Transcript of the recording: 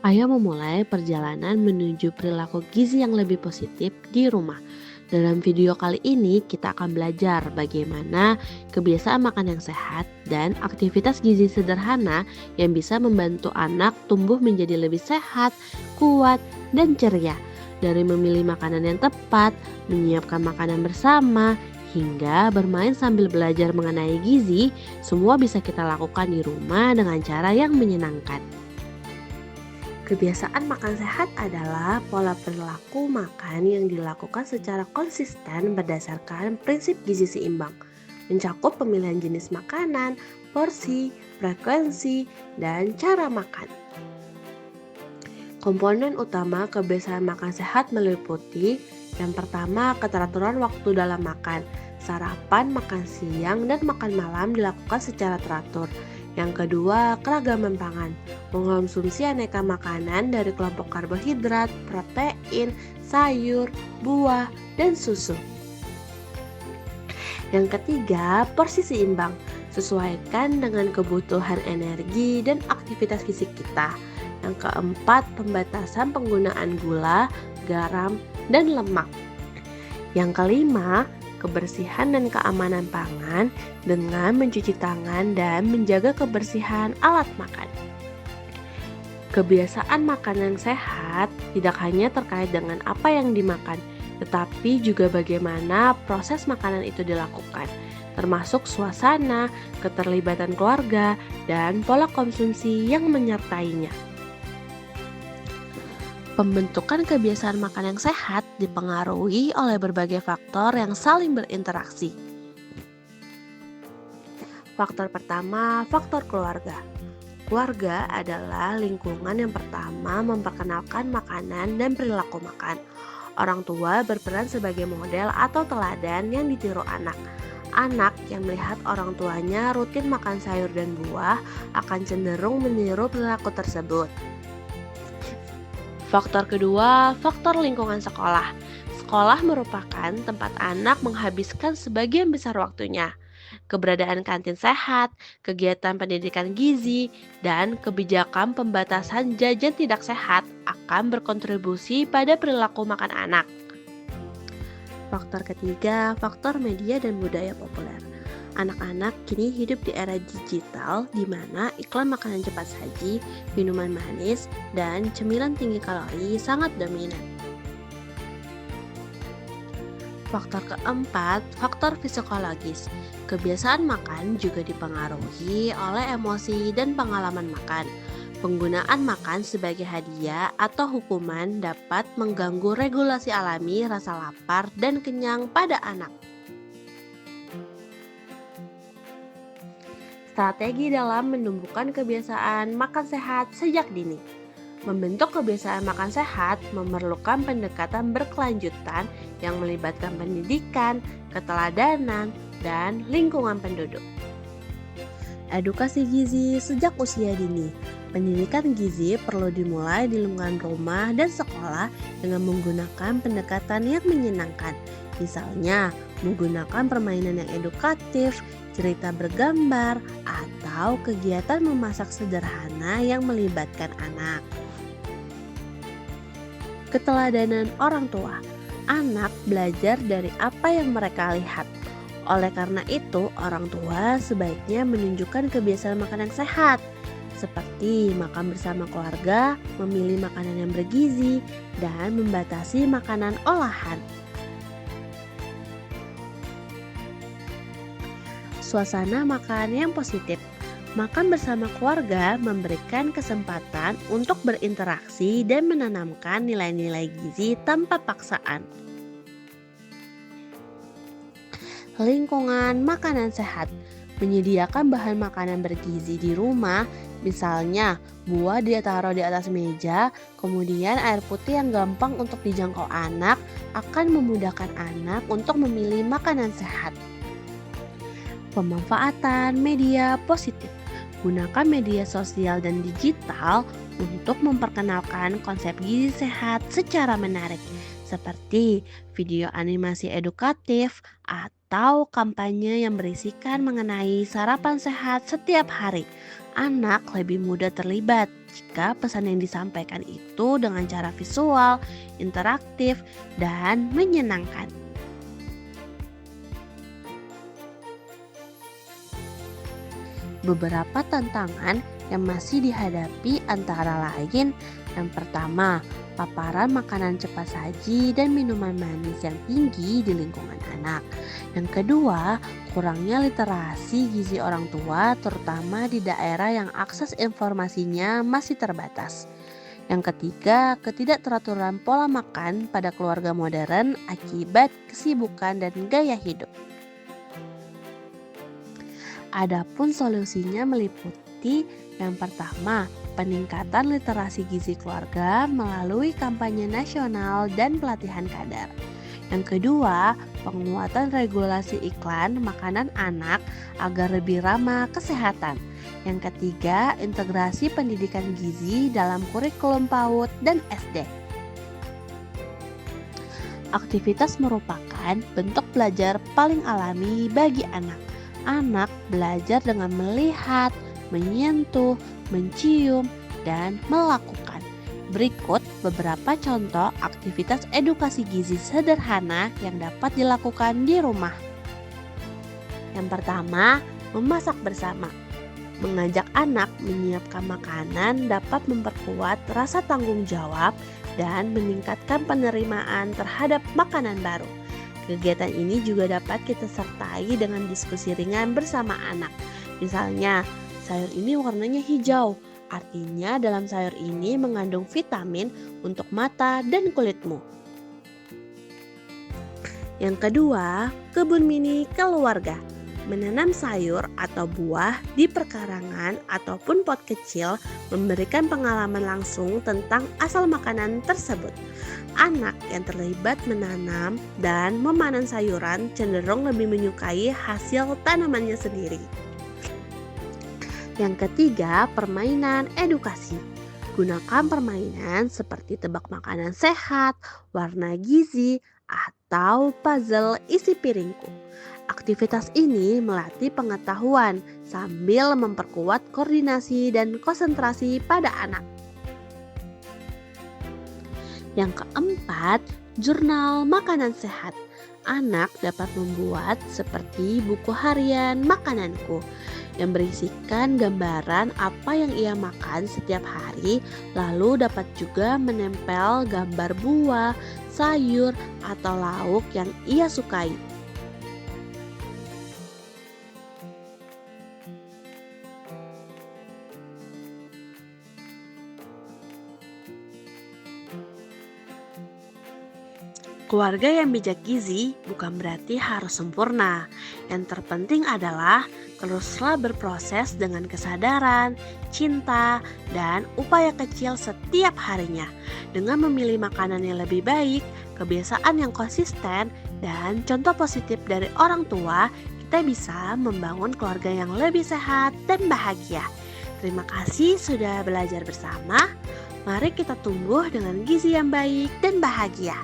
Ayo memulai perjalanan menuju perilaku gizi yang lebih positif di rumah. Dalam video kali ini kita akan belajar bagaimana kebiasaan makan yang sehat dan aktivitas gizi sederhana yang bisa membantu anak tumbuh menjadi lebih sehat, kuat, dan ceria. Dari memilih makanan yang tepat, menyiapkan makanan bersama, hingga bermain sambil belajar mengenai gizi, semua bisa kita lakukan di rumah dengan cara yang menyenangkan. Kebiasaan makan sehat adalah pola perilaku makan yang dilakukan secara konsisten berdasarkan prinsip gizi seimbang, mencakup pemilihan jenis makanan, porsi, frekuensi, dan cara makan. Komponen utama kebiasaan makan sehat meliputi yang pertama, keteraturan waktu dalam makan. Sarapan, makan siang, dan makan malam dilakukan secara teratur. Yang kedua, keragaman pangan. Mengonsumsi aneka makanan dari kelompok karbohidrat, protein, sayur, buah, dan susu. Yang ketiga, porsi seimbang. Sesuaikan dengan kebutuhan energi dan aktivitas fisik kita. Yang keempat, pembatasan penggunaan gula, garam, dan lemak. Yang kelima, kebersihan dan keamanan pangan dengan mencuci tangan dan menjaga kebersihan alat makan. Kebiasaan makan yang sehat tidak hanya terkait dengan apa yang dimakan, tetapi juga bagaimana proses makanan itu dilakukan, termasuk suasana, keterlibatan keluarga, dan pola konsumsi yang menyertainya. Pembentukan kebiasaan makan yang sehat dipengaruhi oleh berbagai faktor yang saling berinteraksi. Faktor pertama, faktor keluarga. Keluarga adalah lingkungan yang pertama memperkenalkan makanan dan perilaku makan. Orang tua berperan sebagai model atau teladan yang ditiru anak. Anak yang melihat orang tuanya rutin makan sayur dan buah akan cenderung meniru perilaku tersebut. Faktor kedua, faktor lingkungan sekolah. Sekolah merupakan tempat anak menghabiskan sebagian besar waktunya. Keberadaan kantin sehat, kegiatan pendidikan gizi, dan kebijakan pembatasan jajan tidak sehat akan berkontribusi pada perilaku makan anak. Faktor ketiga, faktor media dan budaya populer. Anak-anak kini hidup di era digital di mana iklan makanan cepat saji, minuman manis, dan cemilan tinggi kalori sangat dominan. Faktor keempat, faktor psikologis. Kebiasaan makan juga dipengaruhi oleh emosi dan pengalaman makan. Penggunaan makan sebagai hadiah atau hukuman dapat mengganggu regulasi alami rasa lapar dan kenyang pada anak. Strategi dalam menumbuhkan kebiasaan makan sehat sejak dini. Membentuk kebiasaan makan sehat memerlukan pendekatan berkelanjutan yang melibatkan pendidikan, keteladanan, dan lingkungan penduduk. Edukasi gizi sejak usia dini. Pendidikan gizi perlu dimulai di lingkungan rumah dan sekolah dengan menggunakan pendekatan yang menyenangkan. Misalnya, menggunakan permainan yang edukatif, cerita bergambar, atau kegiatan memasak sederhana yang melibatkan anak. Keteladanan orang tua. Anak belajar dari apa yang mereka lihat. Oleh karena itu, orang tua sebaiknya menunjukkan kebiasaan makan yang sehat, seperti makan bersama keluarga, memilih makanan yang bergizi, dan membatasi makanan olahan. Suasana makan yang positif. Makan bersama keluarga memberikan kesempatan untuk berinteraksi dan menanamkan nilai-nilai gizi tanpa paksaan. Lingkungan makanan sehat. Menyediakan bahan makanan bergizi di rumah, misalnya buah ditaruh di atas meja, kemudian air putih yang gampang untuk dijangkau anak, akan memudahkan anak untuk memilih makanan sehat. Pemanfaatan media positif. Gunakan media sosial dan digital untuk memperkenalkan konsep gizi sehat secara menarik, seperti video animasi edukatif atau atau kampanye yang berisikan mengenai sarapan sehat setiap hari. Anak lebih mudah terlibat jika pesan yang disampaikan itu dengan cara visual, interaktif, dan menyenangkan. Beberapa tantangan yang masih dihadapi antara lain: yang pertama, paparan makanan cepat saji dan minuman manis yang tinggi di lingkungan anak. Yang kedua, kurangnya literasi gizi orang tua terutama di daerah yang akses informasinya masih terbatas. Yang ketiga, ketidakteraturan pola makan pada keluarga modern akibat kesibukan dan gaya hidup. Adapun solusinya meliputi: yang pertama, peningkatan literasi gizi keluarga melalui kampanye nasional dan pelatihan kadar. Yang kedua, penguatan regulasi iklan makanan anak agar lebih ramah kesehatan. Yang ketiga, integrasi pendidikan gizi dalam kurikulum PAUD dan SD. Aktivitas merupakan bentuk belajar paling alami bagi anak. Anak belajar dengan melihat, menyentuh, mencium, dan melakukan. Berikut beberapa contoh aktivitas edukasi gizi sederhana yang dapat dilakukan di rumah. Yang pertama, memasak bersama. Mengajak anak menyiapkan makanan dapat memperkuat rasa tanggung jawab dan meningkatkan penerimaan terhadap makanan baru. Kegiatan ini juga dapat kita sertai dengan diskusi ringan bersama anak. Misalnya, sayur ini warnanya hijau, artinya dalam sayur ini mengandung vitamin untuk mata dan kulitmu. Yang kedua, kebun mini keluarga. Menanam sayur atau buah di perkarangan ataupun pot kecil memberikan pengalaman langsung tentang asal makanan tersebut. Anak yang terlibat menanam dan memanen sayuran cenderung lebih menyukai hasil tanamannya sendiri. Yang ketiga, permainan edukasi. Gunakan permainan seperti tebak makanan sehat, warna gizi, atau puzzle isi piringku. Aktivitas ini melatih pengetahuan sambil memperkuat koordinasi dan konsentrasi pada anak. Yang keempat, jurnal makanan sehat. Anak dapat membuat seperti buku harian makananku yang berisikan gambaran apa yang ia makan setiap hari, lalu dapat juga menempel gambar buah, sayur, atau lauk yang ia sukai. Keluarga yang bijak gizi bukan berarti harus sempurna. Yang terpenting adalah teruslah berproses dengan kesadaran, cinta, dan upaya kecil setiap harinya. Dengan memilih makanan yang lebih baik, kebiasaan yang konsisten, dan contoh positif dari orang tua, kita bisa membangun keluarga yang lebih sehat dan bahagia. Terima kasih sudah belajar bersama. Mari kita tumbuh dengan gizi yang baik dan bahagia.